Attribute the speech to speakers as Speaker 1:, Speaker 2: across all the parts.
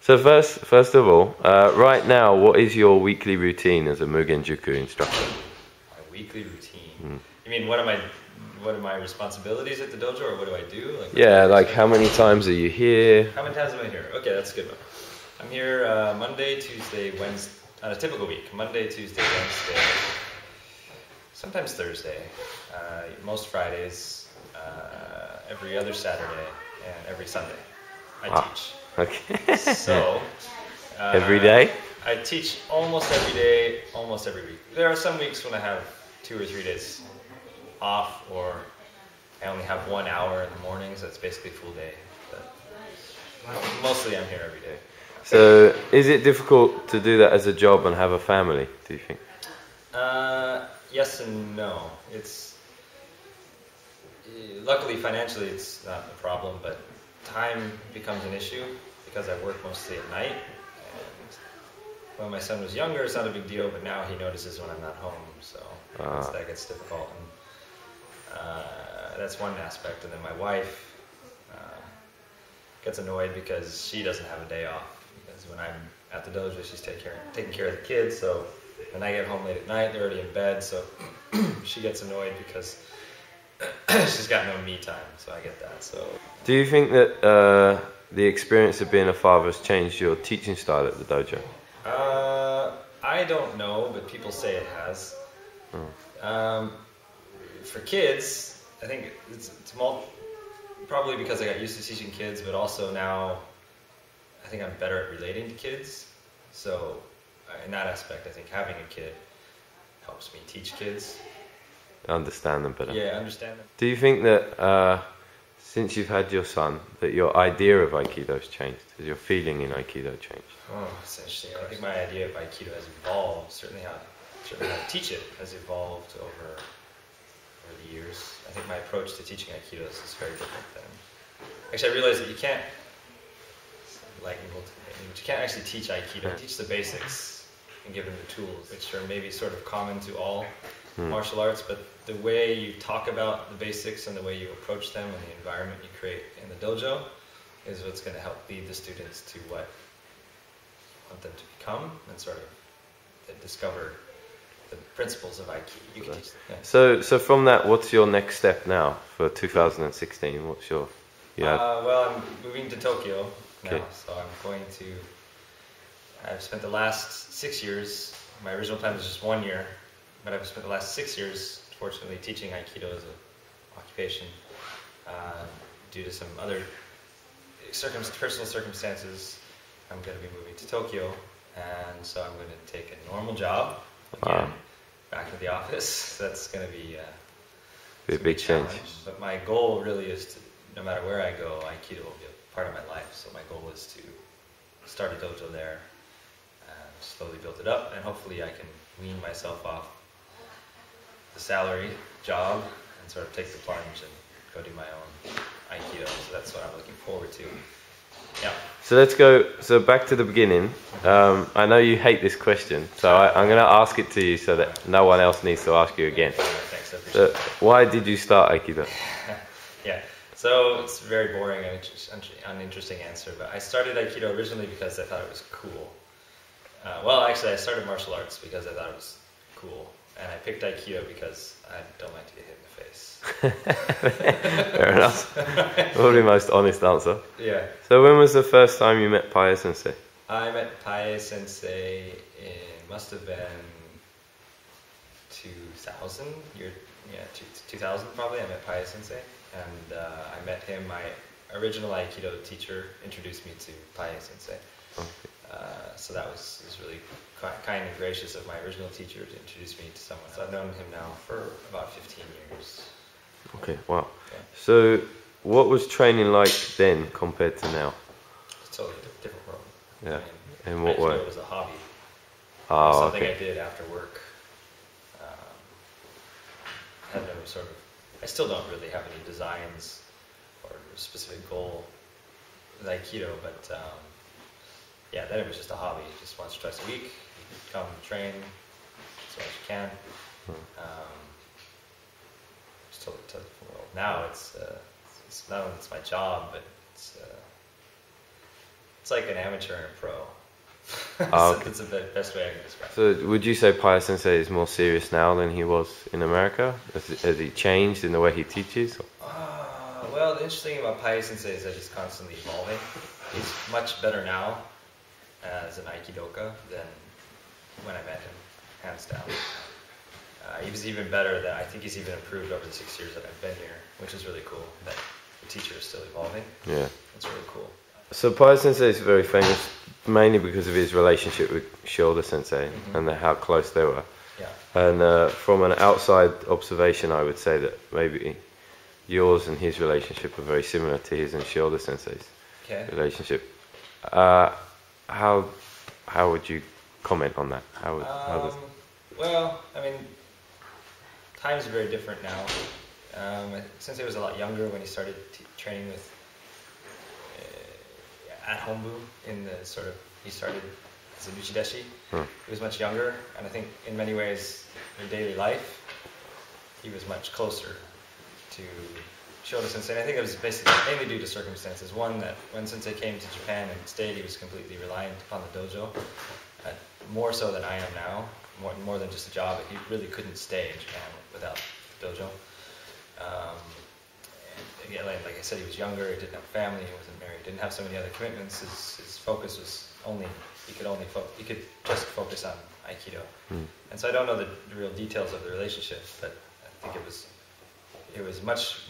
Speaker 1: So first of all, right now, what is your weekly routine as a Mugen Juku instructor?
Speaker 2: My weekly routine. You mean what are my responsibilities at the dojo, or what do I do? Like,
Speaker 1: yeah, like how many times are you here?
Speaker 2: How many times am I here? Okay, that's a good one. I'm here Monday, Tuesday, Wednesday, on a typical week. Monday, Tuesday, Wednesday, sometimes Thursday, most Fridays, every other Saturday, and every Sunday. I teach.
Speaker 1: Okay.
Speaker 2: So,
Speaker 1: every day?
Speaker 2: I teach almost every day, almost every week. There are some weeks when I have 2 or 3 days off, or I only have 1 hour in the morning, so it's basically full day. But mostly I'm here every day.
Speaker 1: So, is it difficult to do that as a job and have a family, do you think?
Speaker 2: Yes and no. It's luckily financially it's not a problem, but time becomes an issue because I work mostly at night. And when my son was younger, it's not a big deal, but now he notices when I'm not home, so that gets difficult. And that's one aspect. And then my wife gets annoyed because she doesn't have a day off. Because when I'm at the dojo, she's taking care of the kids. So when I get home late at night, they're already in bed. So she gets annoyed because she's got no me time. So I get that. So
Speaker 1: do you think that the experience of being a father has changed your teaching style at the dojo?
Speaker 2: I don't know, but people say it has. For kids, I think it's probably because I got used to teaching kids, but also now I think I'm better at relating to kids. So in that aspect, I think having a kid helps me teach kids.
Speaker 1: Understand them better.
Speaker 2: Yeah, understand them.
Speaker 1: Do you think that since you've had your son, that your idea of Aikido's changed? Has your feeling in Aikido changed?
Speaker 2: Oh, that's interesting. I think my idea of Aikido has evolved. Certainly how to teach it has evolved over the years. I think my approach to teaching Aikido is very different than... Actually, I realized that you can't actually teach Aikido. Teach the basics and give them the tools, which are maybe sort of common to all martial arts, but the way you talk about the basics and the way you approach them and the environment you create in the dojo is what's going to help lead the students to what you want them to become and sort of discover the principles of Aikido. You can teach them. Yeah.
Speaker 1: So from that, what's your next step now for 2016? What's your...
Speaker 2: well, I'm moving to Tokyo now, so I'm going to... I've spent the last 6 years, my original plan was just 1 year, but I've spent the last 6 years, fortunately, teaching Aikido as an occupation. Due to some other personal circumstances, I'm going to be moving to Tokyo, and so I'm going to take a normal job again, back to the office. That's going to be
Speaker 1: a big change.
Speaker 2: But my goal really is to, no matter where I go, Aikido will be a part of my life. So my goal is to start a dojo there, and slowly build it up, and hopefully I can wean myself off the salary job and sort of take the plunge and go do my own Aikido. So that's what I'm looking forward to. Yeah.
Speaker 1: So let's go. So back to the beginning. I know you hate this question, so I'm going to ask it to you so that no one else needs to ask you again.
Speaker 2: Thanks, I appreciate it.
Speaker 1: Why did you start Aikido?
Speaker 2: Yeah. So it's a very boring and uninteresting answer, but I started Aikido originally because I thought it was cool. Well, actually, I started martial arts because I thought it was cool. And I picked Aikido because I don't like to get hit in the face.
Speaker 1: Fair enough. Probably the most honest answer.
Speaker 2: Yeah.
Speaker 1: So when was the first time you met Pyar Sensei?
Speaker 2: I met Pyar Sensei must have been 2000. 2000 probably. I met Pyar Sensei. And I met him, my original Aikido teacher introduced me to Pyar Sensei. Okay. So that was really kind and gracious of my original teacher to introduce me to someone. So I've known him now for about 15 years.
Speaker 1: Okay, wow.
Speaker 2: Yeah.
Speaker 1: So what was training like then compared to now?
Speaker 2: It's totally a different world.
Speaker 1: Yeah.
Speaker 2: I mean,
Speaker 1: in what way?
Speaker 2: It was a hobby.
Speaker 1: Oh,
Speaker 2: something
Speaker 1: okay.
Speaker 2: I did after work. Had no sort of... I still don't really have any designs or a specific goal with Aikido, but yeah, then it was just a hobby. Just once or twice a week, you come train as much as you can. It's totally a different world. Now it's not only it's my job, but it's It's like an amateur and a pro.
Speaker 1: Oh,
Speaker 2: So
Speaker 1: okay.
Speaker 2: that's the best way I can describe it.
Speaker 1: So would you say Pyar Sensei is more serious now than he was in America? Has he changed in the way he teaches?
Speaker 2: Well, the interesting thing about Pyar Sensei is that he's constantly evolving. He's much better now as an Aikidoka than when I met him, hands down. He was even better than, I think he's even improved over the 6 years that I've been here, which is really cool, that the teacher is still evolving.
Speaker 1: Yeah.
Speaker 2: It's really cool.
Speaker 1: So Pyar Sensei is very famous mainly because of his relationship with Shoda Sensei and how close they were.
Speaker 2: Yeah.
Speaker 1: And from an outside observation, I would say that maybe yours and his relationship are very similar to his and Shoda Sensei's relationship. How would you comment on that?
Speaker 2: Well, I mean, times are very different now. Sensei was a lot younger when he started training with at Hombu in the sort of, he started as an Uchideshi. He was much younger, and I think in many ways in daily life he was much closer to Shoda Sensei. And I think it was basically mainly due to circumstances. One, that when Sensei came to Japan and stayed, he was completely reliant upon the dojo, more so than I am now, more than just a job. He really couldn't stay in Japan without the dojo. And again, like I said, he was younger, he didn't have a family, he wasn't married, didn't have so many other commitments. His focus was he could just focus on Aikido. And so I don't know the real details of the relationship, but I think it was much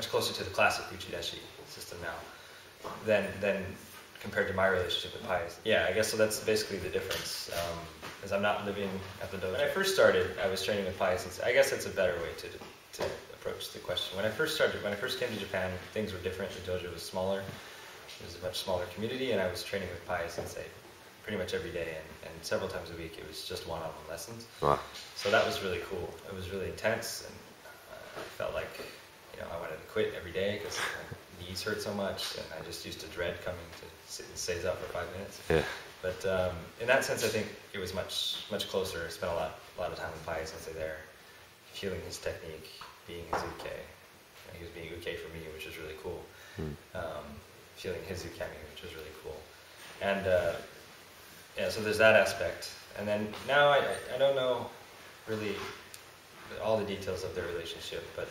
Speaker 2: closer to the classic Uchideshi system now than compared to my relationship with Pyar. Yeah, I guess so. That's basically the difference. Because I'm not living at the dojo. When I first started, I was training with Pyar Sensei. I guess that's a better way to approach the question. When I first came to Japan, things were different. The dojo was smaller. It was a much smaller community, and I was training with Pyar Sensei pretty much every day, and several times a week. It was just one-on-one lessons.
Speaker 1: Wow.
Speaker 2: So that was really cool. It was really intense, and I felt like I wanted to quit every day because my knees hurt so much, and I just used to dread coming to sit in seiza for 5 minutes.
Speaker 1: Yeah.
Speaker 2: But in that sense, I think it was much closer. I spent a lot of time with Pyar Sensei there, feeling his technique, being his uke. He was being uke for me, which was really cool. Feeling his ukemi, which was really cool. And so there's that aspect. And then now I don't know really all the details of their relationship, but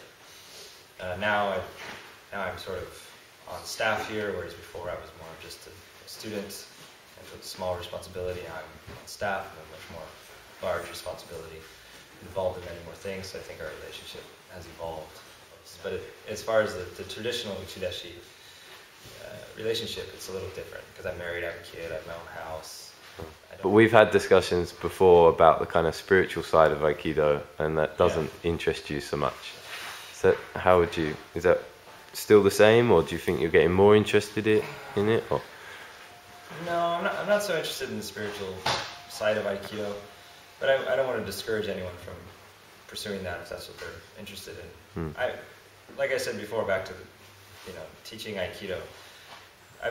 Speaker 2: now I'm sort of on staff here, whereas before I was more just a student and with small responsibility. Now I'm on staff and a much more large responsibility, involved in many more things. So I think our relationship has evolved. But as far as the traditional Uchideshi relationship, it's a little different because I'm married, I have a kid, I have my own house.
Speaker 1: But we've had discussions before about the kind of spiritual side of Aikido, and that doesn't interest you so much. So is that still the same, or do you think you're getting more interested in it? Or?
Speaker 2: No, I'm not so interested in the spiritual side of Aikido, but I don't want to discourage anyone from pursuing that if that's what they're interested in. Like I said before, back to teaching Aikido. I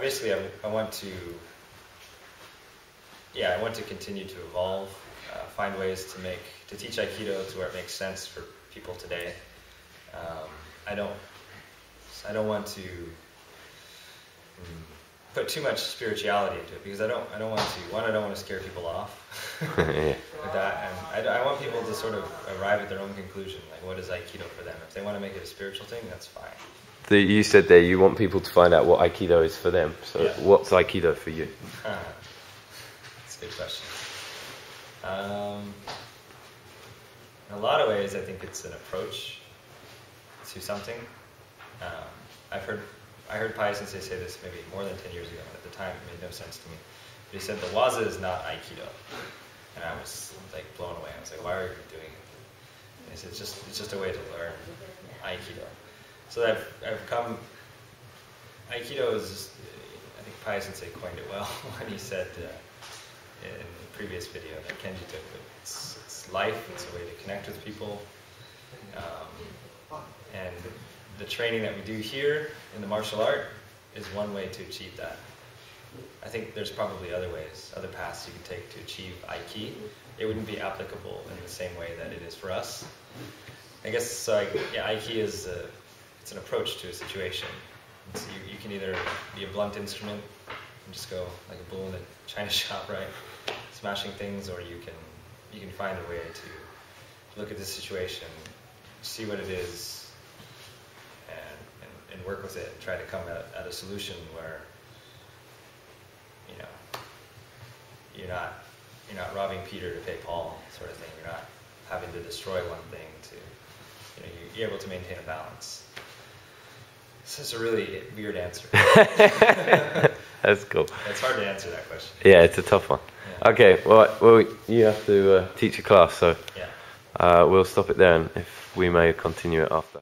Speaker 2: want to continue to evolve, find ways to teach Aikido to where it makes sense for people today. I don't want to put too much spirituality into it because I don't want to scare people off with that, and I want people to sort of arrive at their own conclusion, like what is Aikido for them. If they want to make it a spiritual thing, that's fine.
Speaker 1: You said there you want people to find out what Aikido is for them. So what's Aikido for you?
Speaker 2: That's a good question. In a lot of ways, I think it's an approach to something. I heard Pyar Sensei say this maybe more than 10 years ago. At the time, it made no sense to me. But he said the waza is not Aikido, and I was like blown away. I was like, why are you doing it? And he said it's just a way to learn Aikido. So I've come. Aikido is just, I think Pyar Sensei coined it well when he said in the previous video that Kenji took, but it's life. It's a way to connect with people, and the training that we do here in the martial art is one way to achieve that. I think there's probably other ways, other paths you can take to achieve Aiki. It wouldn't be applicable in the same way that it is for us. I guess so. Aiki is it's an approach to a situation. So you can either be a blunt instrument can just go like a bull in a china shop, right? Smashing things, or you can find a way to look at the situation, see what it is, and work with it, and try to come at a solution where, you know, you're not robbing Peter to pay Paul, sort of thing. You're not having to destroy one thing to, you know, you're able to maintain a balance. This is a really weird answer.
Speaker 1: That's cool.
Speaker 2: It's hard to answer that question.
Speaker 1: Yeah, it's a tough one. Yeah. Okay, well, you have to teach a class, so we'll stop it there, and if we may continue it after.